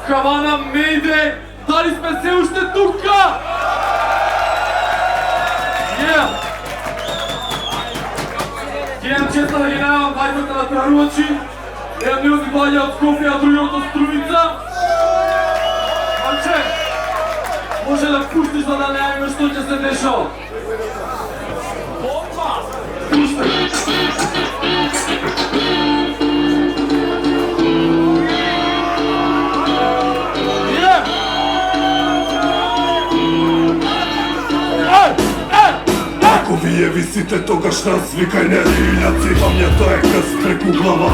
Havana Mayday, дали сме се уште тука? Имам честа да ги најавам двајцата на трарувачи. Едниот доаѓа од Скопје, а другиот од Струмица. Манче, може да пуштиш да најавиме што ќе се дешава? Пуште! Ако вие висите, тогаш нас викај не иляци. Памјата е крст преку глава,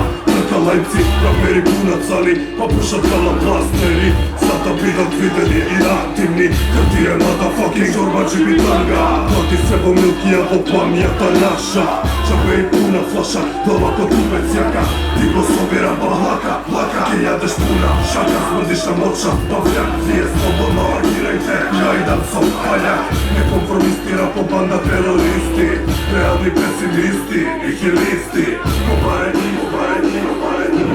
лајци, рамери пунат сали, па пушат калапластери. За да бидат видени и активни, картија motherfucking чорбачи битанга. Плати се во милкија во памјата наша. Чапе и пуна флаша, глава кod купец јака. Ти го собира балака, лака. Ке јадеш пуна шака, смрдиш на моча, пављак. Вие слободно агирајте, јајдан со паљак. Не конформистира по банда терористи, реални песимисти, нихилисти. Побарени, побарени, побарени.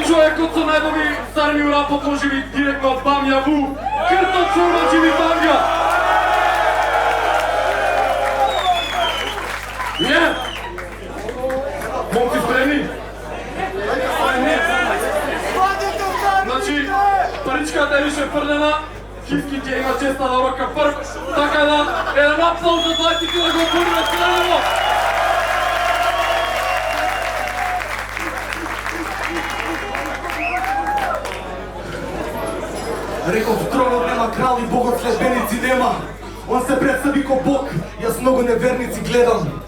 Човекот со најдоби царни у рапот може би директно од Бамја Ву, Крто Чорбачи битанга! Момци спремни? Значи, паричката е више фрлена, Киски ќе има честа да урока прв, така да еден аплауз за двајците да го отвориме следено! Реков, тронот нема крал и богот следбеници нема. Он се представи ко бог, јас многу неверници гледам.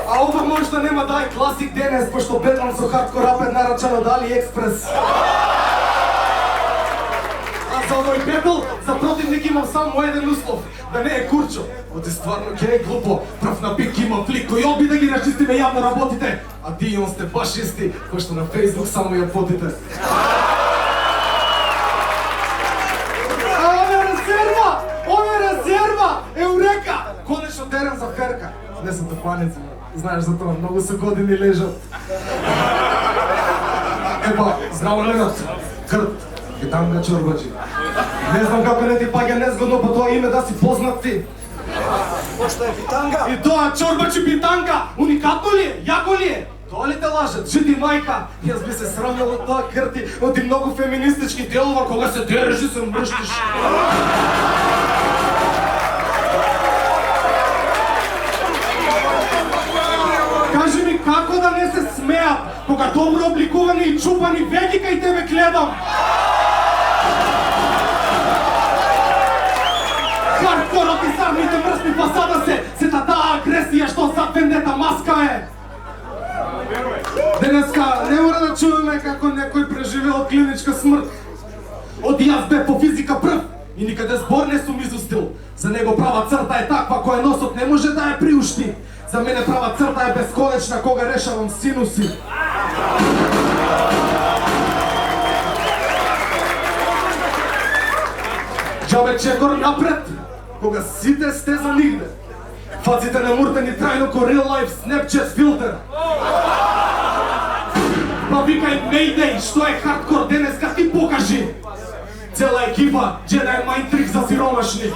А ова може да нема да е класик денес, пошто бедлам со хардкор рапер нарачан од AliExpress. А за овој бетл, за противник имам само еден услов, да не е курчо. Оти стварно ќе е глупо, прав на пик има флик, кој оби да ги расчистиме јавно работите. А ти и он сте баш исти, кој што на Facebook само ја фотите. Еурека! Конечно терен за ферка. Не сум топаници, знаеш за тоа, многу се години лежат. Епа, здраво Ленот, Крт, битанга Чорбачи. Не знам како не ти паѓа незгодно по тоа име да си познат ти. Пошто е битанга? И тоа Чорбачи битанга, уникатно ли е, јако ли е? Тоа ли те лажат, жити мајка? Јас би се срамел од тоа Крти, од и многу феминистички делова кога се дереш и се мрштиш. Кажи ми како да не се смеат, кога добро обликувани и чупани веки кај тебе гледам? Хардкорот и сарните мрсни фасада се таа агресија што зад вендета маска е. Денеска не мора да чуваме како некој преживел клиничка смрт. Оди јас бе по физика прв и никаде збор не сум изустил. За него права црта е таква која носот не може да ја приушти. За мене права црта е бесконечна кога решавам синуси. Џабе чекор напред, кога сите сте за нигде. Фаците намуртени трајно ко real life Snapchat филтер. Па викај Mayday, што е хардкор денеска ти покажи. Цела екипа, Jedi Mind Trick за сиромашни.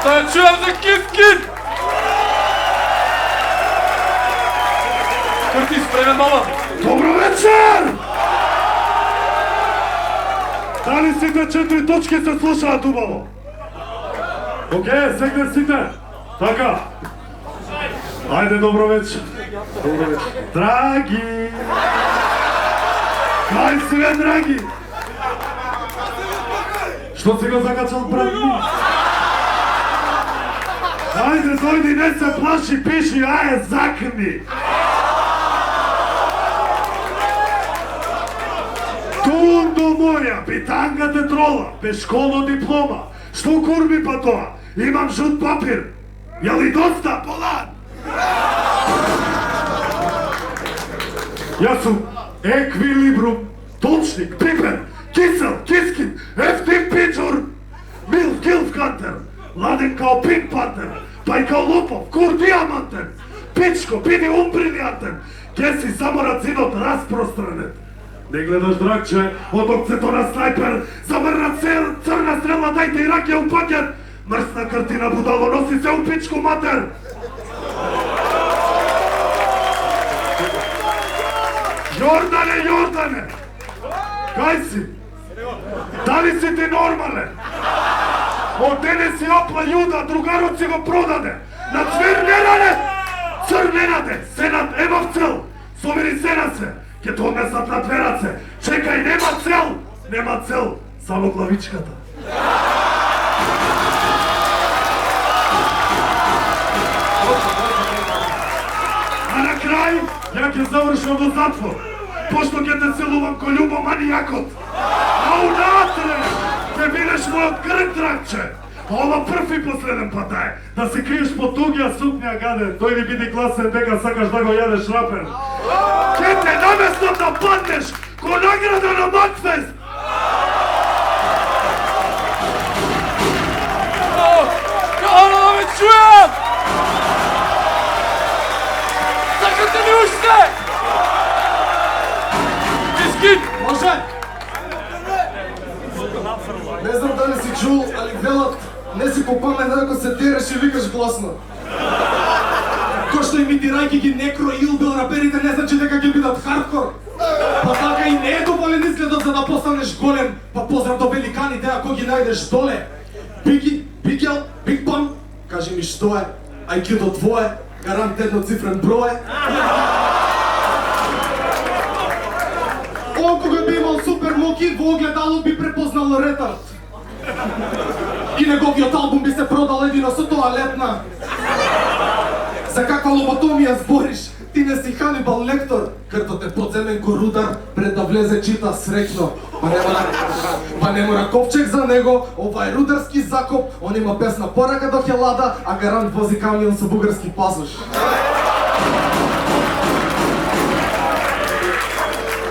Да чујам за Кис-Кис! Крти, спремен мала! Добро вечер! Дали сите 4 точки се слушаат убаво? Океј, сегне сите! Така! Ајде, добро вечер! Добро вечер! Драги! Кај све, драги? Што си го закачал пред ми? Ајде, дојди, не се плаши, пиши, аје, закни! Тундо моја, битанга те трола, без школно диплома. Што курби па тоа? Имам жут папир. Јали доста, полан? Јас сум еквилибрум, толчник, пипер, кисел, кискин, ефтин пичур, милф, гилф кантер, ладен као пинк пантер, па и као лопов, кур диамантен, пичко, биди брилијантен, ке си само рацинот распространет. Не гледаш драгче, од опцето на снайпер, замрна црна стрела, дајте и ракија у пакет, мрсна картина будало, носи се у пичку матер. Јордане, кај си? Дали си ти нормален? Од дене си опла јуда, другарот си го продаде. На Црненаде, сенат емав цел, совери сена се, ке то однесат на Твераце. Чекај, нема цел, само главичката. А на крај, ја ќе завршам во затвор, пошто ќе те целувам ко љубо манијакот. А унатре, ќе бидеш мојот крк, драгче. А ова прв и последен пат е, да се криеш по тугија сукња, гаде, тој ли биди класен дека сакаш да го јадеш рапер. Ке те наместо да паднеш, ко награда на Макфест. Кано да ме чујам! Сакате ли уште? Искин! Може? Не знам дали си чул, али велат, не си попамен ако се тереш и викаш гласно. Кој што имитирајќи ги некро и илбел раперите не значи дека ќе бидат хардкор. Па така и не е доволен изгледот за да постанеш голем, па поздрав до великаните ако ги најдеш доле. Бигел, Биг Пан, кажи ми што е, IQ-то твое, гарант едноцифрен број е. Он кога би имал супер моки, во огледало би препознал ретард. И неговиот албум би се продал едино со тоалетна. За каква лоботомија збориш? Ти не си Ханибал Лектор, кртот е подземен ко рудар, пред да влезе чита срекно. Па не мора ковчег за него, ова е рударски закоп, он има песна порака до Хелада, а гарант вози камион со бугарски пасош.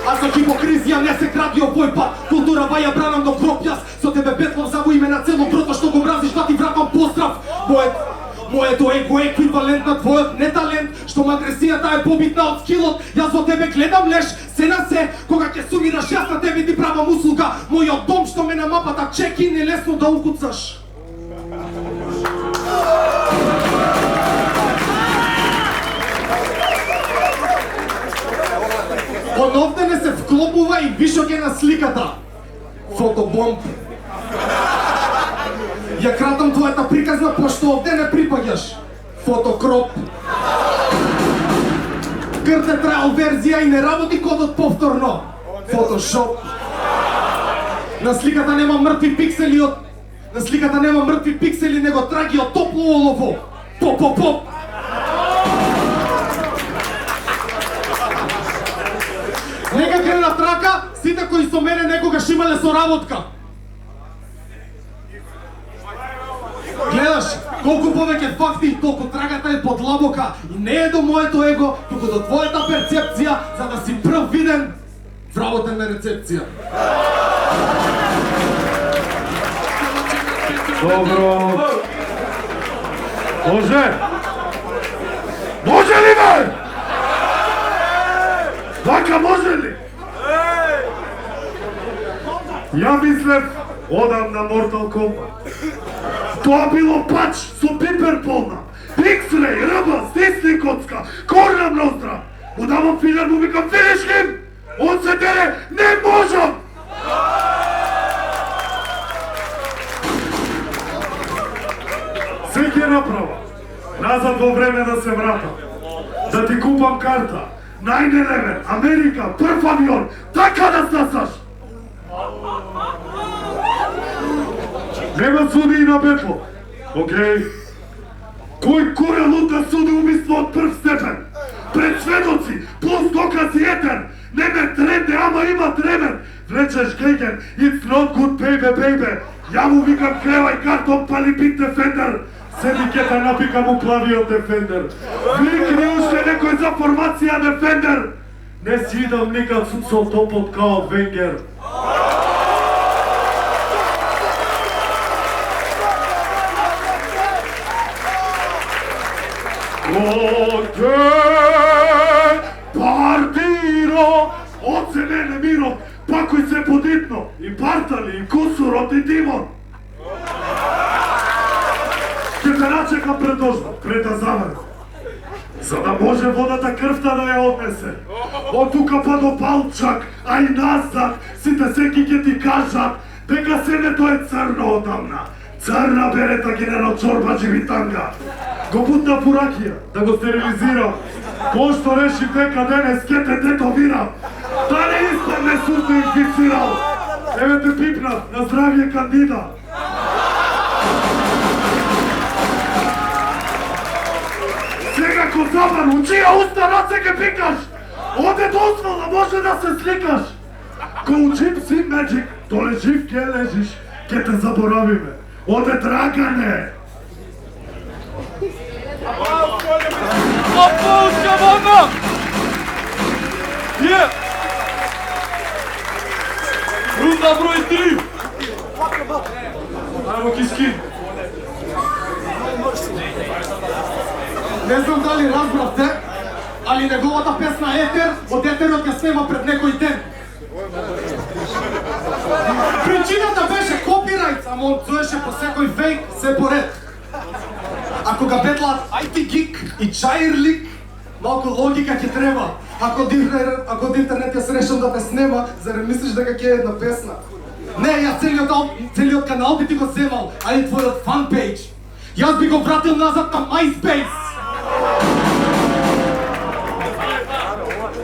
А со хипокризија не се гради овој пат, култура ваја бранам до гроб јас, со тебе бетлов за во име на цело грото што го мразиш, да ти вратам поздрав. Моето его е еквивалент на твојот неталент, што агресијата е побитна од скилот. Јас во тебе гледам леш, се на се, кога ќе сумираш јас на тебе ти правам услуга. Мојот дом што ме на мапата чеки, не лесно да укуцаш. Он овде не се вклопува и вишоќе на сликата. Фотобомб. Ја кратам твојата приказна, пошто овде не припаѓаш. Фотокроп. Крте трајал верзија и не работи кодот повторно. Фотошоп. На сликата нема мртви пиксели него траги од топло олово. Поп. Нека кренат рака, сите кои со мене некогаш имале соработка. Гледаш, колку повеќе факти, толку трагата е подлабока и не е до моето его, туку до твојата перцепција, за да си прв виден, вработен на рецепција. Добро. Може ли бе? Така може ли? Ја мислев, одам на Mortal Kombat. Тоа било пач со пипер полна, X-ray, ръба, стисни коцка, корна ностра. Удавам филер му викам, видиш ли? Он се дере, не можам! Се ќе направа, назад во време да се вратам, да ти купам карта, 9/11, Америка, прв авион, така да стасаш! Нема суди и на бетло. Окей. Кој куре луд да суди убиство од прв степен? Пред сведоци, плюс докази етер, не ме тренде, ама има тремен. Влечеш геген, it's not good baby. Ја му викам кревај картон, пали бит дефендер. Седи ке те напика му клавиот дефендер. Викни уште некој за формација дефендер. Не си идам никад со топот као Венгер. Оте партиро, од се мене мирот, пакој се подитно, и партали, и кусурот, и димон. Ке те начекам пред ожба, пред да заврна, за да може водата крвта да ја однесе. Од тука па до Балчак, а и назад, сите секи ќе ти кажат, дека сенето е црно одамна. Црна берета генерал Чорба Дживитанга. Го бутна поракија, да го стерилизирам. Пошто реши дека денес ке те детовирам. Да не испадне сум те инфицирал. Еве те пипнав, на здравје кандида. Сега ко забар, у чија уста раце ке пикаш? Оде дозвола, може да се сликаш. Ко у Gypsy Magic, доле жив ке лежиш, ке те заборавиме. Оде Драгане. Аплауз, команда! Рунда број 3. Ајмо Кискин. Не знам дали разбравте, али неговата песна Етер, од етерот ја снема пред некој ден. Причината беше копирајт, ама он зоеше по секој фейк, се поред. Ако га бетлаат IT Geek и Чаирлик, малку логика ќе треба. Ако од интернет ја срешам да те снема, зарем мислиш дека ќе е една песна? Не, јас целиот канал би ти го земал, а и твојот фан пейдж. Јас би го вратил назад на MySpace.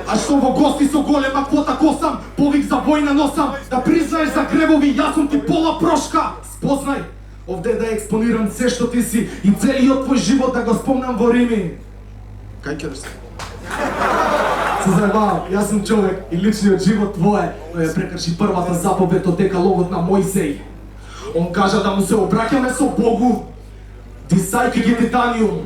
А што во гости со голема квота косам, повик за војна носам, да признаеш за гребови, јас сум ти пола прошка. Спознај, овде да експонирам се што ти си и целиот твој живот да го спомнам во Рими. Кај ќе се? Се заебавам, јас сум човек и личниот живот твое, но ја прекрши првата заповед од декалогот на Мојсеј. Он кажа да му се обраќаме со Богу, дисајки ги титаниум.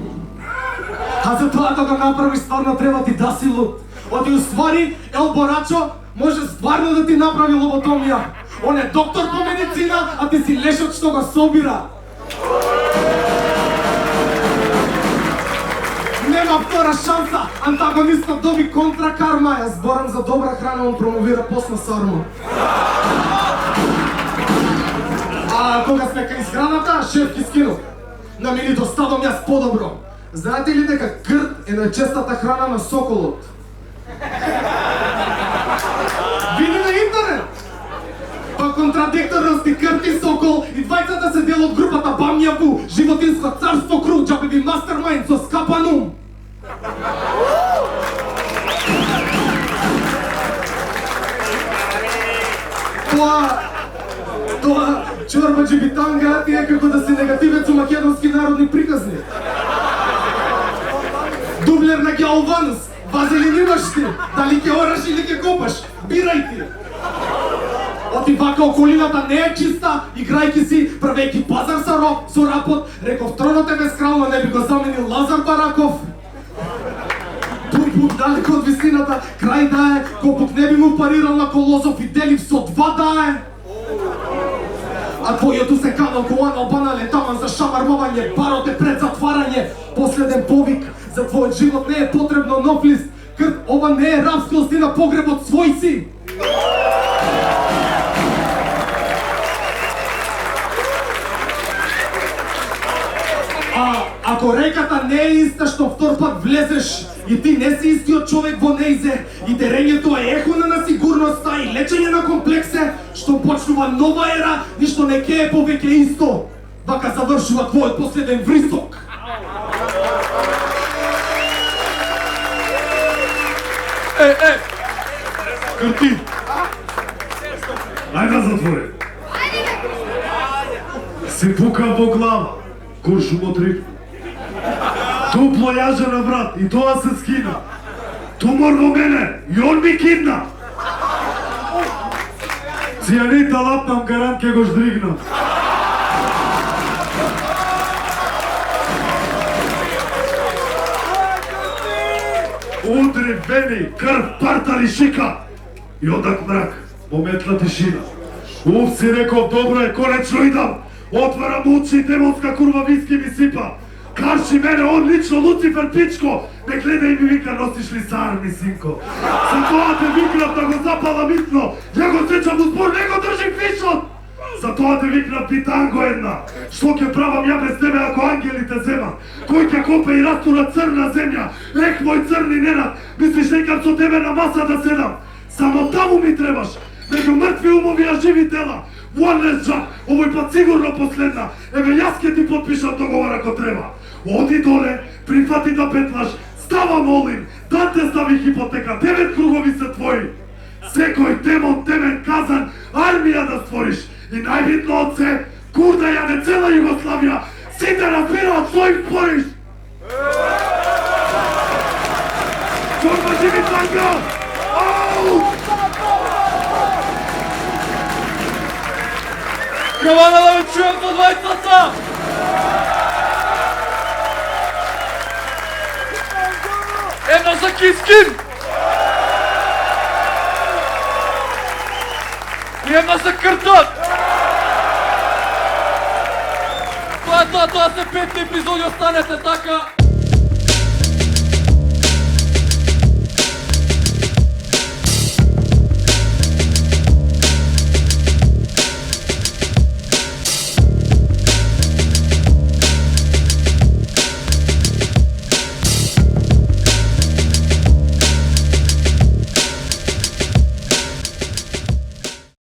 А за тоа да го направиш стварно треба ти да си луд. Оти уствари, Ел Борачо може стварно да ти направи лоботомија. Он е доктор по медицина, а ти си лешот што го собира. Нема втора шанса, антагонистот доби контракарма. Јас зборам за добра храна, он промовира постна сарма. А кога сме кај изхраната, шеф Кискинов, на минито стадом јас подобро. Знаете ли дека крт е најчестата храна на соколот? Види на интернет! Па контрадикторности крт и сокол и двајцата се дел од групата Бамјаву, животинско царство круг, джабе би мастермајнд со скапан ум. Тоа Чорба Джибитанга ти е како да си негативец у македонски народни приказни. Дублер на Гјалванус, вазелин имаш ти, дали ќе ораш или ќе копаш, бирај ти. Оти вака околината не е чиста, играјки си, правејки пазар со рапот, реков тронот е безкрално, не би го заменил Лазар Бараков. Пумпук далеко од висината, крај да е, Копук не би му парирал на Колозов и Делив со 2 да е. А твојот се канал ко Ана Банале, таман за шамармовање, барот е пред затварање. Последен повик, за твојот живот не е потребно нов лист. Крт, ова не е рапска остина погребот свој си. Ако реката не е иста што втор пат влезеш и ти не си истиот човек во нејзе и терењето е ехо на несигурноста и лечење на комплексе, што почнува нова ера, ништо не ке е повеќе исто. Вака завршува твојот последен врисок. Крти! Ајде затвори. Си пука во глава, куршум од ритм. Тупло јаже на брат и тоа се скина. Тумор во мене и он ми кидна. Цијанита лапнам гарант ке го ждригнам. Удри, вени, крв, партали, шика. И одак мрак, мометна тишина. Уф, си реков, добро е, конечно идам. Отварам очи и демонска курва виски ми сипа. Карши мене, он лично, Луцифер пичко. Ме гледа и ми вика, носиш ли сарми, синко? За тоа те викнав да го запала митно. Ја го сечам у збор, не го држим фишот. За тоа те викнав питанго една. Што ќе правам ја без тебе ако ангелите земат? Кој ќе копе и растура црна земја? Ех, мој црни ненад, мислиш некам со тебе на маса да седам? Само таму ми требаш, меѓу мртви умови а живи тела. One less job, овој пат сигурно последна. Еве јас ќе ти потпишам договор ако треба. Оди доле, прифати да петлаш, става молим, да те стави хипотека, 9 кругови се твои. Секој демон, темен казан, армија да створиш. И најбитно од се, курда јаде цела Југославија, сите разбираат што им спориш. Чорба живи танга! Ау! Кавана да ме чуем со двајцата! Една за Кискин! И една за Кртат! Тоа се 5 епизоди, останете така!